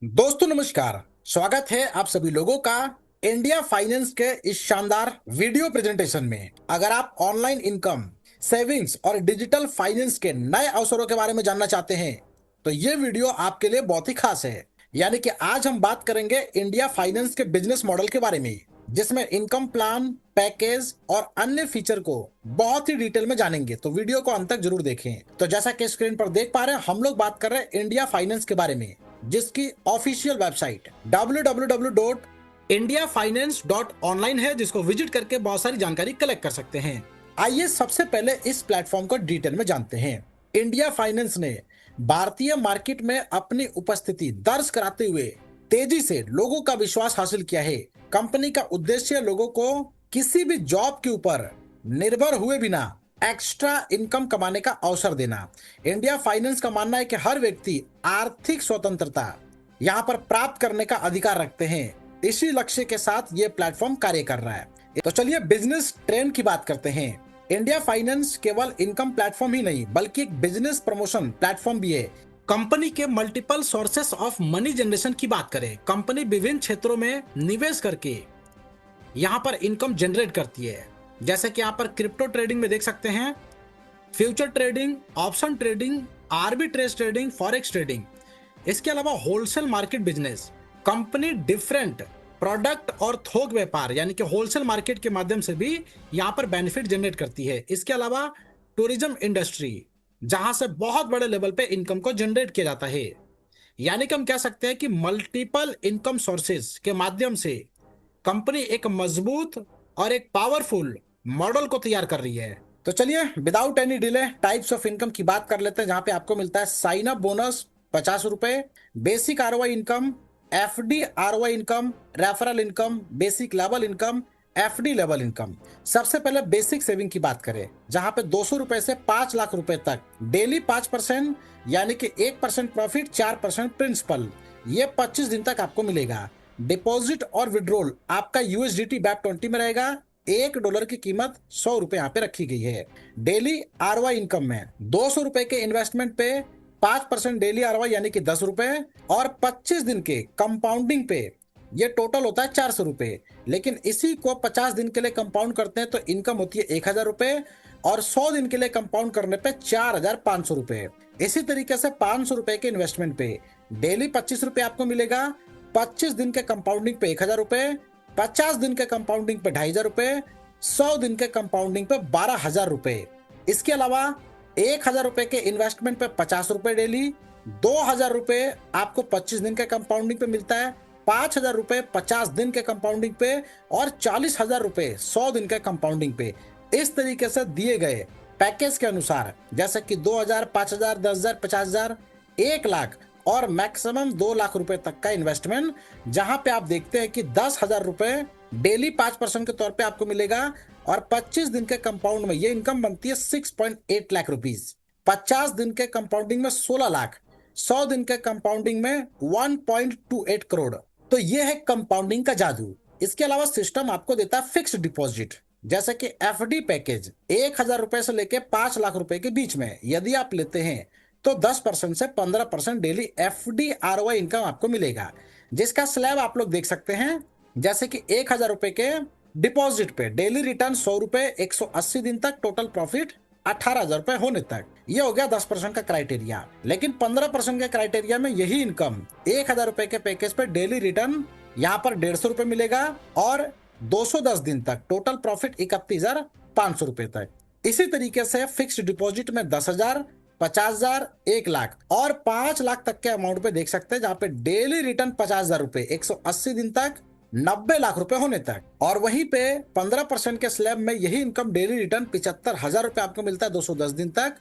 दोस्तों नमस्कार। स्वागत है आप सभी लोगों का इंडिया फाइनेंस के इस शानदार वीडियो प्रेजेंटेशन में। अगर आप ऑनलाइन इनकम, सेविंग्स और डिजिटल फाइनेंस के नए अवसरों के बारे में जानना चाहते हैं तो ये वीडियो आपके लिए बहुत ही खास है। यानी कि आज हम बात करेंगे इंडिया फाइनेंस के बिजनेस मॉडल के बारे में, जिसमें इनकम प्लान, पैकेज और अन्य फीचर को बहुत ही डिटेल में जानेंगे। तो वीडियो को अंत तक जरूर देखें। तो जैसा कि स्क्रीन पर देख पा रहे हैं, हम लोग बात कर रहे हैं इंडिया फाइनेंस के बारे में, जिसकी ऑफिशियल वेबसाइट www.indiafinance.online है, जिसको विजिट करके बहुत सारी जानकारी कलेक्ट कर सकते हैं। आइए सबसे पहले इस प्लेटफॉर्म को डिटेल में जानते हैं। इंडिया फाइनेंस ने भारतीय मार्केट में अपनी उपस्थिति दर्ज कराते हुए तेजी से लोगों का विश्वास हासिल किया है। कंपनी का उद्देश्य लोगों को किसी भी जॉब के ऊपर निर्भर हुए बिना एक्स्ट्रा इनकम कमाने का अवसर देना। इंडिया फाइनेंस का मानना है कि हर व्यक्ति आर्थिक स्वतंत्रता यहाँ पर प्राप्त करने का अधिकार रखते हैं। इसी लक्ष्य के साथ ये प्लेटफॉर्म कार्य कर रहा है। तो चलिए बिजनेस ट्रेंड की बात करते हैं। इंडिया फाइनेंस केवल इनकम प्लेटफॉर्म ही नहीं बल्कि एक बिजनेस प्रमोशन प्लेटफॉर्म भी है। कंपनी के multiple sources of money generation की बात करें, कंपनी विभिन्न क्षेत्रों में निवेश करके यहाँ पर इनकम जनरेट करती है। जैसे कि यहाँ पर क्रिप्टो ट्रेडिंग में देख सकते हैं, future trading, option trading, arbitrage trading, forex trading. इसके अलावा wholesale market business, company different product और थोक व्यापार यानी कि होलसेल मार्केट के माध्यम से भी यहाँ पर बेनिफिट जनरेट करती है। इसके अलावा टूरिज्म इंडस्ट्री, जहां से बहुत बड़े लेवल पे इनकम को जनरेट किया जाता है। यानी कि हम कह सकते हैं कि मल्टीपल इनकम सोर्सेज के माध्यम से कंपनी एक मजबूत और एक पावरफुल मॉडल को तैयार कर रही है। तो चलिए without any delay types of income की बात कर लेते हैं, जहां पे आपको मिलता है साइन अप बोनस 50 रुपए, basic ROI income, FD ROI income, referral income, basic level income, FD level income. सबसे पहले बेसिक सेविंग की बात करें, जहां पे 200 रुपए से 5 लाख रुपए तक डेली 5% यानी कि 1% प्रॉफिट, 4% प्रिंसिपल, ये 25 दिन तक आपको मिलेगा। डिपॉजिट और विड्रॉल आपका यूएसडीटी बैक 20 में रहेगा। $1 की कीमत 100 रुपए यहाँ पे रखी गई है। डेली आरवाई इनकम में 200 रुपए के इन्वेस्टमेंट पे 5% डेली आरवाई यानी कि 10 रुपए, और 25 दिन के कंपाउंडिंग पे ये टोटल होता है 400 रुपए। लेकिन इसी को 50 दिन के लिए कंपाउंड करते हैं तो इनकम होती है 1000 रुपए, और 100 दिन के लिए कंपाउंड करने पे 4500 रुपए। इसी तरीके से 500 रुपए के इन्वेस्टमेंट पे डेली 25 रुपए आपको मिलेगा, 25 दिन के कंपाउंडिंग पे 1000 रुपए, 50 दिन के कंपाउंडिंग पे 2500 रुपए, 100 दिन के कंपाउंडिंग पे 12000 रुपए। इसके अलावा 1000 रुपए के इन्वेस्टमेंट पे 50 रुपए डेली, 2000 रुपए आपको 25 दिन के कंपाउंडिंग पे मिलता है, 5000 रुपए 50 दिन के कंपाउंडिंग पे, और 40,000 रुपए 100 दिन के कंपाउंडिंग पे। इस तरीके से दिए गए पैकेज के अनुसार, जैसे कि 2000, 5000, 10,000, 50,000, 1 लाख और मैक्सिमम 2 लाख रुपए तक का इन्वेस्टमेंट, जहां पे आप देखते हैं कि 10,000 रुपए डेली 5% के तौर पे आपको मिलेगा, और 25 दिन के कंपाउंड में ये इनकम बनती है 6.8 लाख रुपीस, 50 दिन के कंपाउंडिंग में 16 लाख, 100 दिन के कंपाउंडिंग में 1.28 करोड़। तो ये है कंपाउंडिंग का जादू। इसके अलावा सिस्टम आपको देता है फिक्स्ड डिपॉजिट, जैसे कि एफडी पैकेज 1000 रुपए से लेके 5 लाख रुपए के बीच में यदि आप लेते हैं तो 10% से 15% डेली एफडी आरओआई इनकम आपको मिलेगा, जिसका स्लैब आप लोग देख सकते हैं। जैसे कि 1000 रुपए के डिपॉजिट पे डेली रिटर्न 100 रुपए, 180 दिन तक, टोटल प्रॉफिट 18,000 रुपए होने तक। ये हो गया 10% का क्राइटेरिया। लेकिन 15% के क्राइटेरिया में यही इनकम 1000 रुपए के पैकेज पे डेली रिटर्न यहाँ पर 150 रुपए मिलेगा, और 210 दिन तक टोटल प्रॉफिट 31,500 रुपए तक। इसी तरीके से फिक्स्ड डिपॉजिट में 10,000, 50,000, 1 लाख और 5 लाख तक के अमाउंट पे देख सकते हैं, जहां पे डेली रिटर्न 50,000 रुपए, 180 दिन तक, 90 लाख रुपए होने तक। और वहीं पे 15% के स्लैब में यही इनकम डेली रिटर्न 75,000 रुपए आपको मिलता है 210 दिन तक,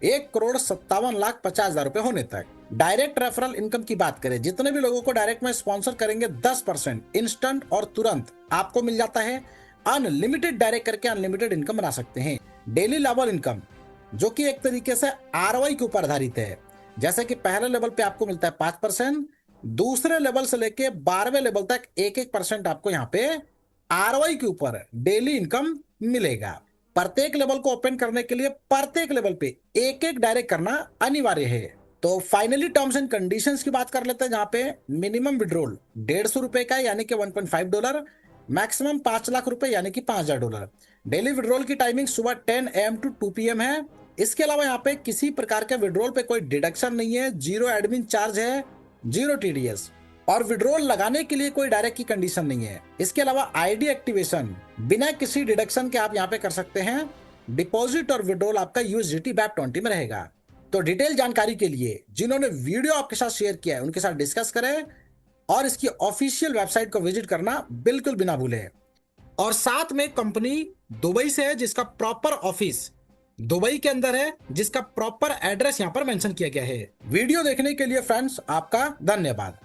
1,57,50,000 रुपए होने तक। डायरेक्ट रेफरल इनकम की बात करें, जितने भी लोगों को डायरेक्ट में स्पॉन्सर करेंगे 10% इंस्टेंट और तुरंत आपको मिल जाता है। अनलिमिटेड डायरेक्ट करके अनलिमिटेड इनकम बना सकते हैं। डेली लेवल इनकम, जो कि एक तरीके से आरओआई के ऊपर आधारित है, जैसे कि पहले लेवल पे आपको मिलता है 5%, दूसरे लेवल से लेके 12वें लेवल तक 1-1% आपको यहाँ पे आरओआई के ऊपर डेली इनकम मिलेगा। प्रत्येक लेवल को ओपन करने के लिए प्रत्येक लेवल पे एक एक डायरेक्ट करना अनिवार्य है। तो फाइनली टर्म्स एंड कंडीशंस की बात कर लेते हैं, जहां पे मिनिमम विड्रॉल $150 का है यानी कि $1.5, मैक्सिमम 5 लाख रुपए यानी कि $5,000। डेली विड्रॉल की टाइमिंग सुबह 10 AM to 2 PM है। इसके अलावा यहाँ पे किसी प्रकार के विड्रॉल पे कोई डिडक्शन नहीं है, जीरो एडमिन चार्ज है, जीरो TDS, और विड्रॉल लगाने के लिए कोई डायरेक्ट की कंडीशन नहीं है। इसके अलावा आईडी एक्टिवेशन बिना किसी डिडक्शन के आप यहाँ पे कर सकते हैं। डिपॉजिट और विड्रॉल आपका USDT BAP20 में रहेगा। तो डिटेल जानकारी के लिए जिन्होंने वीडियो आपके साथ शेयर किया है उनके साथ डिस्कस करें और इसकी ऑफिशियल वेबसाइट को विजिट करना बिल्कुल बिना भूलें। और साथ में कंपनी दुबई से है, जिसका प्रॉपर ऑफिस दुबई के अंदर है, जिसका प्रॉपर एड्रेस यहां पर मेंशन किया गया है। वीडियो देखने के लिए फ्रेंड्स आपका धन्यवाद।